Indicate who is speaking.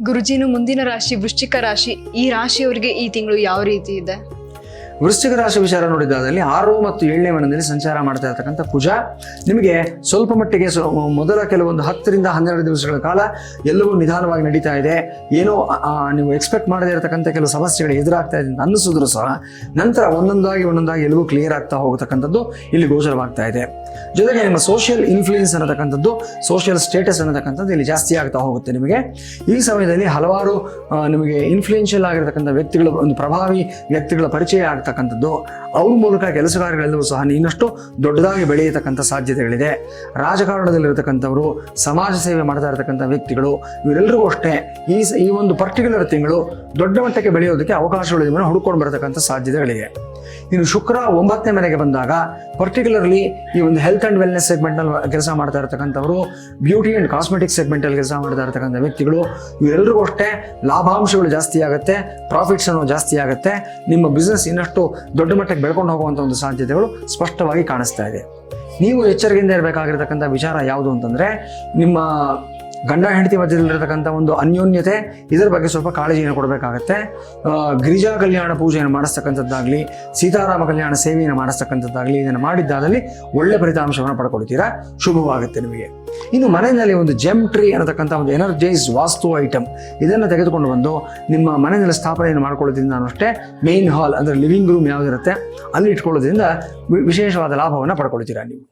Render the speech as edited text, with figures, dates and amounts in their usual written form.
Speaker 1: ಗುರುಜಿನು ಮುಂದಿನ ರಾಶಿ ವೃಶ್ಚಿಕ ರಾಶಿ. ಈ ರಾಶಿಯವರಿಗೆ ಈ ತಿಂಗಳು ಯಾವ ರೀತಿ ಇದೆ?
Speaker 2: ವೃಶ್ಚಿಕ ರಾಶಿ ವಿಚಾರ ನೋಡಿದ್ದಾದಲ್ಲಿ 6 ಮತ್ತು 7ನೇ ಮನೆಯಲ್ಲಿ ಸಂಚಾರ ಮಾಡ್ತಾ ಇರತಕ್ಕಂಥ ಕುಜ ನಿಮಗೆ ಸ್ವಲ್ಪ ಮಟ್ಟಿಗೆ ಮೊದಲ ಕೆಲವೊಂದು 10 ರಿಂದ 12 ದಿವಸಗಳ ಕಾಲ ಎಲ್ಲವೂ ನಿಧಾನವಾಗಿ ನಡೀತಾ ಇದೆ. ಏನೋ ನೀವು ಎಕ್ಸ್ಪೆಕ್ಟ್ ಮಾಡದೇ ಇರತಕ್ಕಂಥ ಕೆಲವು ಸಮಸ್ಯೆಗಳು ಎದುರಾಗ್ತಾ ಇದೆ ಅಂತ ಅನ್ನಿಸಿದ್ರು ಸಹ ನಂತರ ಒಂದೊಂದಾಗಿ ಎಲ್ಲವೂ ಕ್ಲಿಯರ್ ಆಗ್ತಾ ಹೋಗತಕ್ಕಂಥದ್ದು ಇಲ್ಲಿ ಗೋಚರವಾಗ್ತಾ ಇದೆ. ಜೊತೆಗೆ ನಿಮ್ಮ ಸೋಷಿಯಲ್ ಇನ್ಫ್ಲೂಯೆನ್ಸ್ ಅನ್ನತಕ್ಕಂಥದ್ದು, ಸೋಷಿಯಲ್ ಸ್ಟೇಟಸ್ ಅನ್ನತಕ್ಕಂಥದ್ದು ಇಲ್ಲಿ ಜಾಸ್ತಿ ಆಗ್ತಾ ಹೋಗುತ್ತೆ. ನಿಮಗೆ ಈ ಸಮಯದಲ್ಲಿ ಹಲವಾರು ನಿಮಗೆ ಇನ್ಫ್ಲೂಯೆನ್ಷಿಯಲ್ ಆಗಿರತಕ್ಕಂಥ ವ್ಯಕ್ತಿಗಳ ಒಂದು ಪ್ರಭಾವಿ ವ್ಯಕ್ತಿಗಳ ಪರಿಚಯ ಆಗ್ತಕ್ಕಂಥದ್ದು, ಅವ್ರ ಮೂಲಕ ಕೆಲಸ ಕಾರ್ಯಗಳೆಲ್ಲವೂ ಸಹ ಇನ್ನಷ್ಟು ದೊಡ್ಡದಾಗಿ ಬೆಳೆಯತಕ್ಕಂಥ ಸಾಧ್ಯತೆಗಳಿದೆ. ರಾಜಕಾರಣದಲ್ಲಿರತಕ್ಕಂಥವರು, ಸಮಾಜ ಸೇವೆ ಮಾಡ್ತಾ ಇರತಕ್ಕಂಥ ವ್ಯಕ್ತಿಗಳು, ಇವರೆಲ್ಲರಿಗೂ ಅಷ್ಟೇ ಈ ಒಂದು ಪರ್ಟಿಕ್ಯುಲರ್ ತಿಂಗಳು ದೊಡ್ಡ ಮಟ್ಟಕ್ಕೆ ಬೆಳೆಯೋದಕ್ಕೆ ಅವಕಾಶಗಳು ನಿಮ್ಮನ್ನು ಹುಡುಕೊಂಡು ಬರತಕ್ಕಂಥ ಸಾಧ್ಯತೆಗಳಿವೆ. ಇನ್ನು ಶುಕ್ರ 9ನೇ ಮನೆಗೆ ಬಂದಾಗ ಪರ್ಟಿಕ್ಯುಲರ್ಲಿ ಈ ಒಂದು ಹೆಲ್ತ್ ಅಂಡ್ ವೆಲ್ನೆಸ್ ಸೆಗ್ಮೆಂಟಲ್ಲಿ ಕೆಲಸ ಮಾಡ್ತಾ ಇರತಕ್ಕಂಥವರು, ಬ್ಯೂಟಿ ಅಂಡ್ ಕಾಸ್ಮೆಟಿಕ್ ಸೆಗ್ಮೆಂಟಲ್ಲಿ ಕೆಲಸ ಮಾಡ್ತಾ ಇರತಕ್ಕಂಥ ವ್ಯಕ್ತಿಗಳು, ಇವರೆಲ್ಲರಿಗೂ ಅಷ್ಟೇ ಲಾಭಾಂಶಗಳು ಜಾಸ್ತಿ ಆಗುತ್ತೆ, ಪ್ರಾಫಿಟ್ಸ್ ಅನ್ನೋ ಜಾಸ್ತಿ ಆಗುತ್ತೆ. ನಿಮ್ಮ ಬಿಸ್ನೆಸ್ ಇನ್ನಷ್ಟು ದೊಡ್ಡ ಮಟ್ಟಕ್ಕೆ ಬೆಳ್ಕೊಂಡು ಹೋಗುವಂಥ ಒಂದು ಸಾಧ್ಯತೆಗಳು ಸ್ಪಷ್ಟವಾಗಿ ಕಾಣಿಸ್ತಾ ಇದೆ. ನೀವು ಎಚ್ಚರಿಕೆಯಿಂದ ಇರಬೇಕಾಗಿರ್ತಕ್ಕಂಥ ವಿಚಾರ ಯಾವುದು ಅಂತಂದರೆ, ನಿಮ್ಮ ಗಂಡ ಹೆಂಡತಿ ಮಧ್ಯದಲ್ಲಿರತಕ್ಕಂಥ ಒಂದು ಅನ್ಯೋನ್ಯತೆ, ಇದರ ಬಗ್ಗೆ ಸ್ವಲ್ಪ ಕಾಳಜಿಯನ್ನು ಕೊಡಬೇಕಾಗತ್ತೆ. ಗಿರಿಜಾ ಕಲ್ಯಾಣ ಪೂಜೆಯನ್ನು ಮಾಡಿಸ್ತಕ್ಕಂಥದ್ದಾಗಲಿ, ಸೀತಾರಾಮ ಕಲ್ಯಾಣ ಸೇವೆಯನ್ನು ಮಾಡಿಸ್ತಕ್ಕಂಥದ್ದಾಗಲಿ ಇದನ್ನು ಮಾಡಿದ್ದಾದಲ್ಲಿ ಒಳ್ಳೆ ಫಲಿತಾಂಶವನ್ನು ಪಡ್ಕೊಳ್ತೀರಾ, ಶುಭವಾಗುತ್ತೆ ನಿಮಗೆ. ಇನ್ನು ಮನೆಯಲ್ಲಿ ಒಂದು ಜೆಮ್ ಟ್ರೀ ಅನ್ನತಕ್ಕಂಥ ಒಂದು ಎನರ್ಜೈಸ್ ವಾಸ್ತು ಐಟಮ್ ಇದನ್ನು ತೆಗೆದುಕೊಂಡು ಬಂದು ನಿಮ್ಮ ಮನೆಯಲ್ಲಿ ಸ್ಥಾಪನೆಯನ್ನು ಮಾಡ್ಕೊಳ್ಳೋದ್ರಿಂದ ಅಷ್ಟೇ ಮೇನ್ ಹಾಲ್ ಅಂದರೆ ಲಿವಿಂಗ್ ರೂಮ್ ಯಾವುದಿರುತ್ತೆ ಅಲ್ಲಿ ಇಟ್ಕೊಳ್ಳೋದ್ರಿಂದ ವಿಶೇಷವಾದ ಲಾಭವನ್ನು ಪಡ್ಕೊಳ್ತೀರಾ ನೀವು.